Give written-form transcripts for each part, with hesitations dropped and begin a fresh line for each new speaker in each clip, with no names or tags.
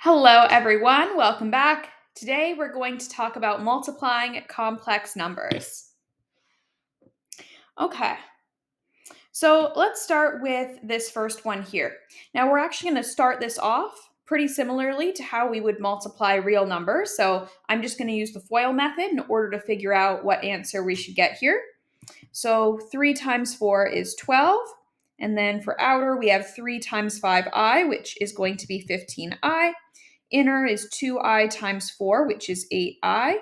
Hello, everyone. Welcome back. Today, we're going to talk about multiplying complex numbers. Okay, so let's start with this first one here. Now, we're actually going to start this off pretty similarly to how we would multiply real numbers. So I'm just going to use the FOIL method in order to figure out what answer we should get here. So 3 times 4 is 12. And then for outer, we have 3 times 5i, which is going to be 15i. Inner is 2i times 4, which is 8i.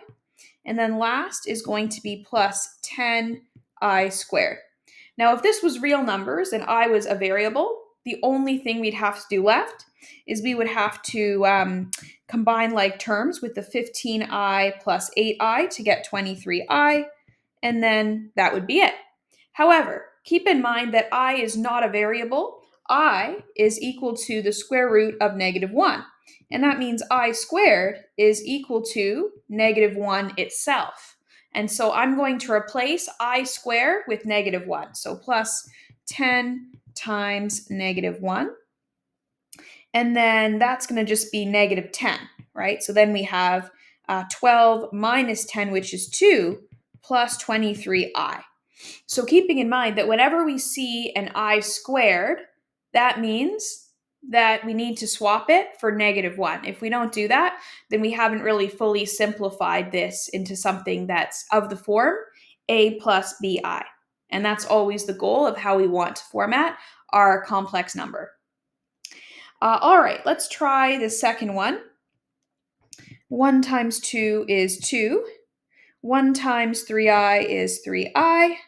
And then last is going to be plus 10i squared. Now, if this was real numbers and I was a variable, the only thing we'd have to do left is we would have to combine like terms with the 15i plus 8i to get 23i, and then that would be it. However, keep in mind that I is not a variable. I is equal to the square root of -1. And that means I squared is equal to -1 itself. And so I'm going to replace I squared with -1. So plus 10 times -1. And then that's going to just be -10, right? So then we have 12 minus 10, which is 2, plus 23i. So keeping in mind that whenever we see an I squared, that means that we need to swap it for -1. If we don't do that, then we haven't really fully simplified this into something that's of the form a plus bi. And that's always the goal of how we want to format our complex number. All right, let's try the second one. 1 times 2 is 2. 1 times 3i is 3i.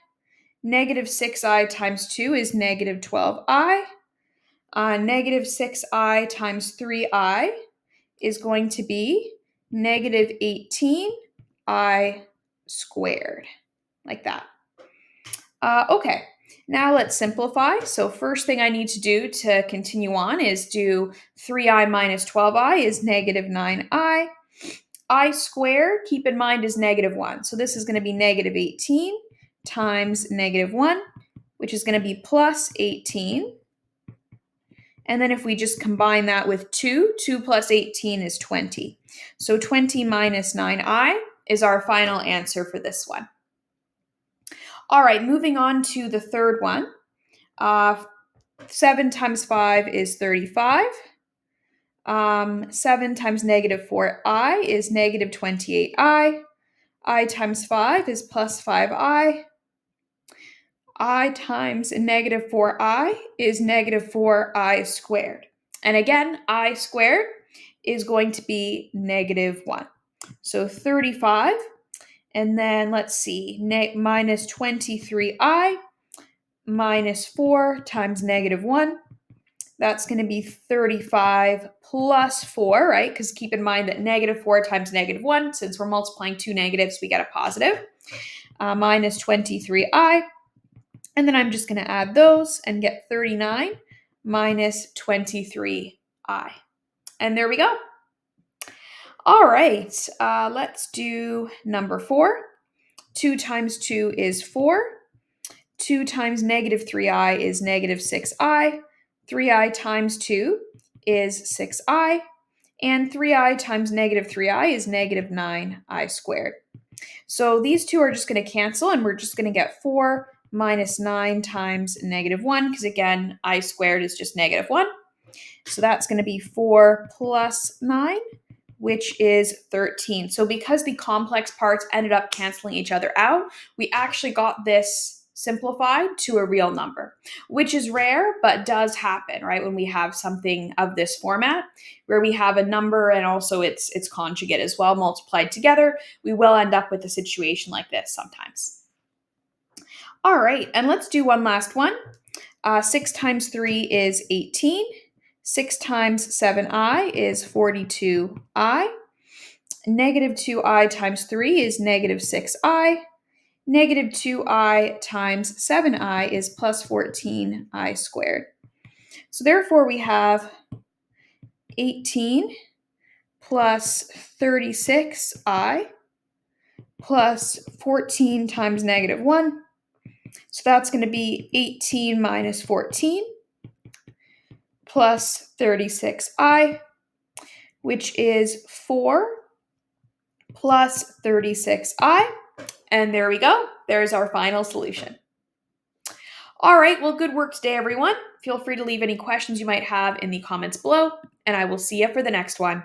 -6i times 2 is -12i. -6i times 3i is going to be -18i squared, like that. Okay, now let's simplify. So first thing I need to do to continue on is do 3i minus 12i is -9i. I squared, keep in mind, is -1. So this is going to be -18 times -1, which is going to be plus 18. And then if we just combine that with 2, 2 plus 18 is 20. So 20 minus 9i is our final answer for this one. All right, moving on to the third one. 7 times 5 is 35. 7 times -4i is -28i. I times 5 is plus 5i. I times -4i is -4i squared. And again, I squared is going to be -1. So 35, and then let's see, minus 23i minus 4 times -1. That's going to be 35 plus 4, right? Because keep in mind that -4 times -1, since we're multiplying two negatives, we get a positive. Minus 23i. And then I'm just going to add those and get 39 minus 23i. And there we go. All right, let's do number 4. 2 times 2 is 4. 2 times -3i is -6i. 3i times 2 is 6i. And 3i times -3i is -9i squared. So these two are just going to cancel, and we're just going to get 4 minus 9 times -1, because again, I squared is just -1. So that's going to be 4 plus 9, which is 13. So because the complex parts ended up canceling each other out, we actually got this simplified to a real number, which is rare, but does happen, right? When we have something of this format, where we have a number and also its conjugate as well multiplied together, we will end up with a situation like this sometimes. All right, and let's do one last one. 6 times 3 is 18. 6 times 7i is 42i. -2i times 3 is -6i. -2i times 7i is plus 14i squared. So therefore we have 18 plus 36i plus 14 times -1. So that's going to be 18 minus 14 plus 36i. which is 4 plus 36i. And there we go. There's our final solution. All right, well, good work today, everyone. Feel free to leave any questions you might have in the comments below, and I will see you for the next one.